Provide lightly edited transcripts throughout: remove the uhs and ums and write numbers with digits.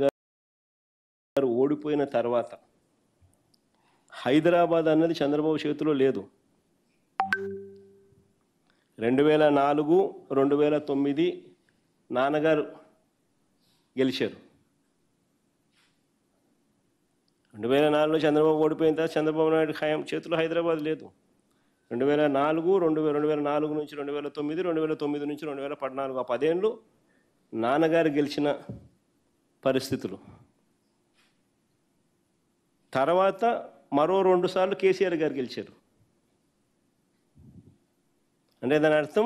గారు ఓడిపోయిన తర్వాత హైదరాబాద్ అన్నది చంద్రబాబు చేతిలో లేదు. 2004, 2009 నాన్నగారు గెలిచారు. 2004లో చంద్రబాబు ఓడిపోయిన తర్వాత చంద్రబాబు నాయుడు ఖాయం చేతిలో హైదరాబాద్ లేదు. 2004 నుంచి 2009, 2009 నుంచి 2014 ఆ 10 ఏళ్ళు నాన్నగారు గెలిచిన పరిస్థితులు. తర్వాత మరో 2 సార్లు కేసీఆర్ గారు గెలిచారు. అంటే దాని అర్థం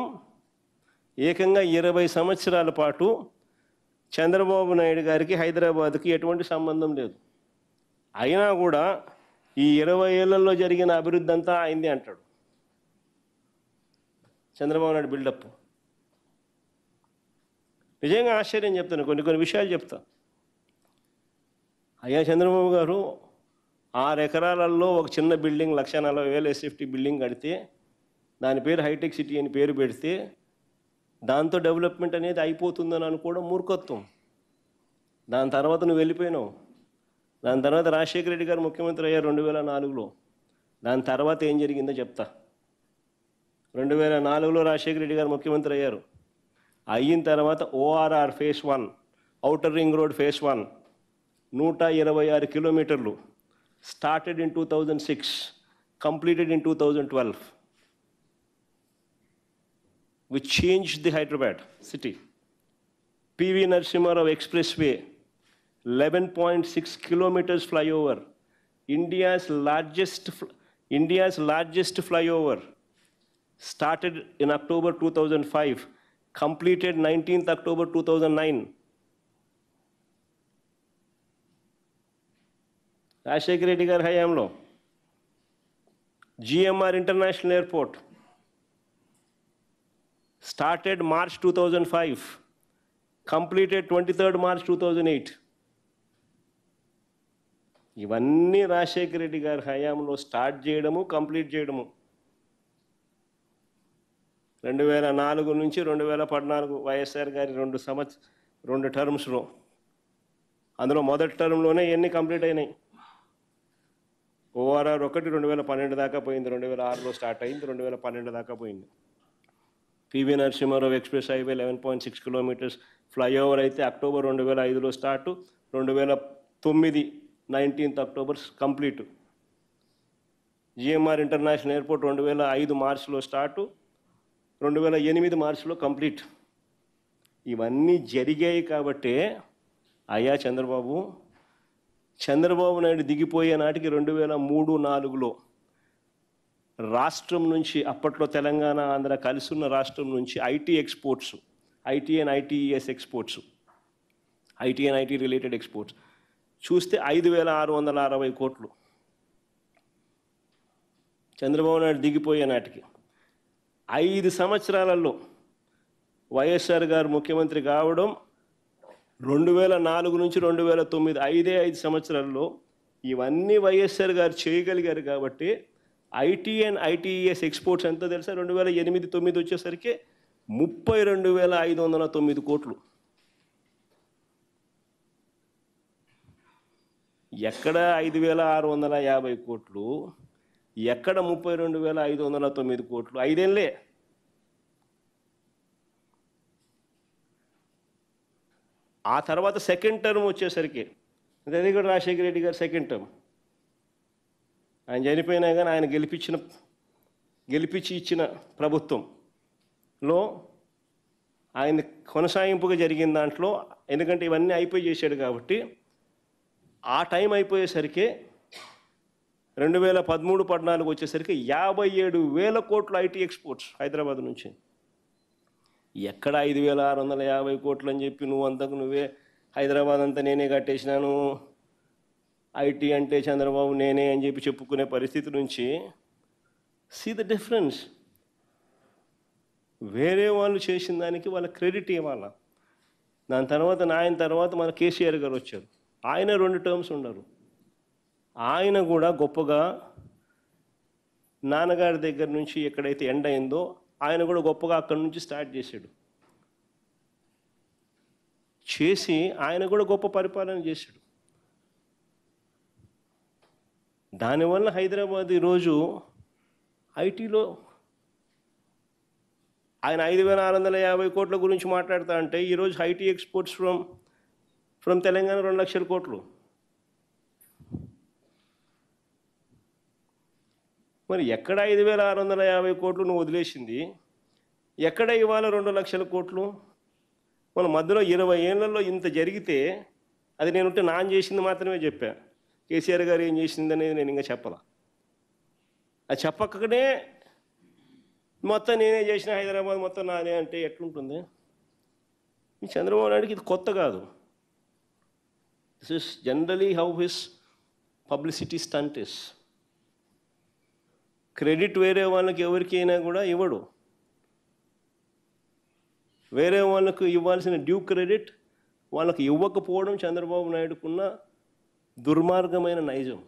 ఏకంగా 20 సంవత్సరాల పాటు చంద్రబాబు నాయుడు గారికి హైదరాబాద్కి ఎటువంటి సంబంధం లేదు. అయినా కూడా ఈ 20 ఏళ్లలో జరిగిన అభివృద్ధి అంతా అయింది అంటాడు చంద్రబాబు నాయుడు బిల్డప్. నిజంగా ఆశ్చర్యం చెప్తాను, కొన్ని విషయాలు చెప్తా. అయ్యా చంద్రబాబు గారు 6 ఎకరాలలో ఒక చిన్న బిల్డింగ్ 1,40,000 SFT బిల్డింగ్ కడితే దాని పేరు హైటెక్ సిటీ అని పేరు పెడితే దాంతో డెవలప్మెంట్ అనేది అయిపోతుందని అనుకోవడం మూర్ఖత్వం. దాని తర్వాత నువ్వు వెళ్ళిపోయినావు. దాని తర్వాత రాజశేఖర రెడ్డి గారు ముఖ్యమంత్రి అయ్యారు 2004లో. దాని తర్వాత ఏం జరిగిందో చెప్తా. 2004లో రాజశేఖర రెడ్డి గారు ముఖ్యమంత్రి అయ్యారు. అయిన తర్వాత ORR phase 1 outer ring road phase 1 126 కిలోమీటర్లు started in 2006, completed in 2012, which changed the Hyderabad city. PV Narasimha Rao Expressway, 11.6 kilometers flyover, India's largest flyover, started in October 2005, completed 19th October 2009. Rajasekhara Reddy గారి హయాంలో GMR international airport started March 2005, completed 23rd March 2008. ఇవన్నీ రాజశేఖర రెడ్డి గారి హయాంలో start చేయడము, complete చేయడము. 2004 నుంచి 2014 వైఎస్ఆర్ గారి 2 టర్మ్స్లో, అందులో మొదటి టర్మ్లోనే ఎన్ని కంప్లీట్ అయినాయి. ORR 1 2012 దాకా పోయింది, 2006లో స్టార్ట్ అయింది, 2012 దాకా పోయింది. PV Narasimha Rao express highway 11.6 kilometres flyover అయితే అక్టోబర్ 2005లో start, 2009 19th October complete. GMR international airport 2005 మార్చిలో స్టార్టు, 2008 మార్చిలో కంప్లీట్. ఇవన్నీ జరిగాయి కాబట్టే అయ్యా చంద్రబాబు నాయుడు దిగిపోయే నాటికి 2003-04లో రాష్ట్రం నుంచి, అప్పట్లో తెలంగాణ ఆంధ్ర కలిసి ఉన్న రాష్ట్రం నుంచి IT exports, IT and ITES exports, IT and IT related exports చూస్తే 5,660 కోట్లు. చంద్రబాబు నాయుడు దిగిపోయే నాటికి 5 సంవత్సరాలలో వైఎస్ఆర్ గారు ముఖ్యమంత్రి కావడం 2004 నుంచి 2009 5 సంవత్సరాల్లో ఇవన్నీ వైఎస్ఆర్ గారు చేయగలిగారు కాబట్టి ఐటీ అండ్ ITES ఎక్స్పోర్ట్స్ ఎంతో తెలుసా? 2008-09 వచ్చేసరికి 32,509 కోట్లు. ఎక్కడ 5,650 కోట్లు, ఎక్కడ 32,509 కోట్లు? 5 ఏళ్ళే. ఆ తర్వాత సెకండ్ టర్మ్ వచ్చేసరికి, అది కూడా రాజశేఖర రెడ్డి గారు సెకండ్ టర్మ్, ఆయన చనిపోయినా కానీ ఆయన గెలిపించి ఇచ్చిన ప్రభుత్వంలో ఆయన కొనసాగింపుగా జరిగిన దాంట్లో, ఎందుకంటే ఇవన్నీ అయిపోయి చేశాడు కాబట్టి ఆ టైం అయిపోయేసరికి 2013-14 వచ్చేసరికి 57,000 కోట్లు ఐటీ ఎక్స్పోర్ట్స్ హైదరాబాద్ నుంచి. ఎక్కడ 5,650 కోట్లు అని చెప్పి నువ్వే హైదరాబాద్ అంతా నేనే కట్టేసినాను, ఐటీ అంటే చంద్రబాబు నేనే అని చెప్పి చెప్పుకునే పరిస్థితి నుంచి, సీ ద డిఫరెన్స్. వేరే వాళ్ళు చేసిన దానికి వాళ్ళ క్రెడిట్ ఇవ్వాలా. దాని తర్వాత ఆయన తర్వాత మన కేసీఆర్ గారు వచ్చారు. ఆయన 2 టర్మ్స్ ఉన్నారు. ఆయన కూడా గొప్పగా నాన్నగారి దగ్గర నుంచి ఎక్కడైతే ఎండ్ అయిందో ఆయన కూడా గొప్పగా అక్కడి నుంచి స్టార్ట్ చేశాడు. చేసి ఆయన కూడా గొప్ప పరిపాలన చేశాడు. దానివల్ల హైదరాబాద్ ఈరోజు ఐటీలో ఆయన 5,650 కోట్ల గురించి మాట్లాడుతా అంటే ఈరోజు ఐటీ ఎక్స్పోర్ట్స్ ఫ్రమ్ తెలంగాణ 2 లక్షల కోట్లు. మరి ఎక్కడ 5,650 కోట్లు నువ్వు వదిలేసింది, ఎక్కడ ఇవాళ 2 లక్షల కోట్లు? మన మధ్యలో 20 ఏళ్లలో ఇంత జరిగితే అది నేనుంటే నాన్ చేసింది మాత్రమే చెప్పా. కేసీఆర్ గారు ఏం చేసిందనేది నేను ఇంకా చెప్పాల. అది చెప్పకనే మొత్తం నేనే చేసిన, హైదరాబాద్ మొత్తం నాదే అంటే ఎట్లుంటుంది? ఈ చంద్రబాబు నాయుడుకి ఇది కొత్త కాదు. This is generally how his publicity stunt is. Credit వేరే వాళ్ళకి ఎవరికైనా కూడా ఇవ్వడు. వేరే వాళ్ళకు ఇవ్వాల్సిన డ్యూ క్రెడిట్ వాళ్ళకి ఇవ్వకపోవడం చంద్రబాబు నాయుడుకున్న దుర్మార్గమైన నైజం.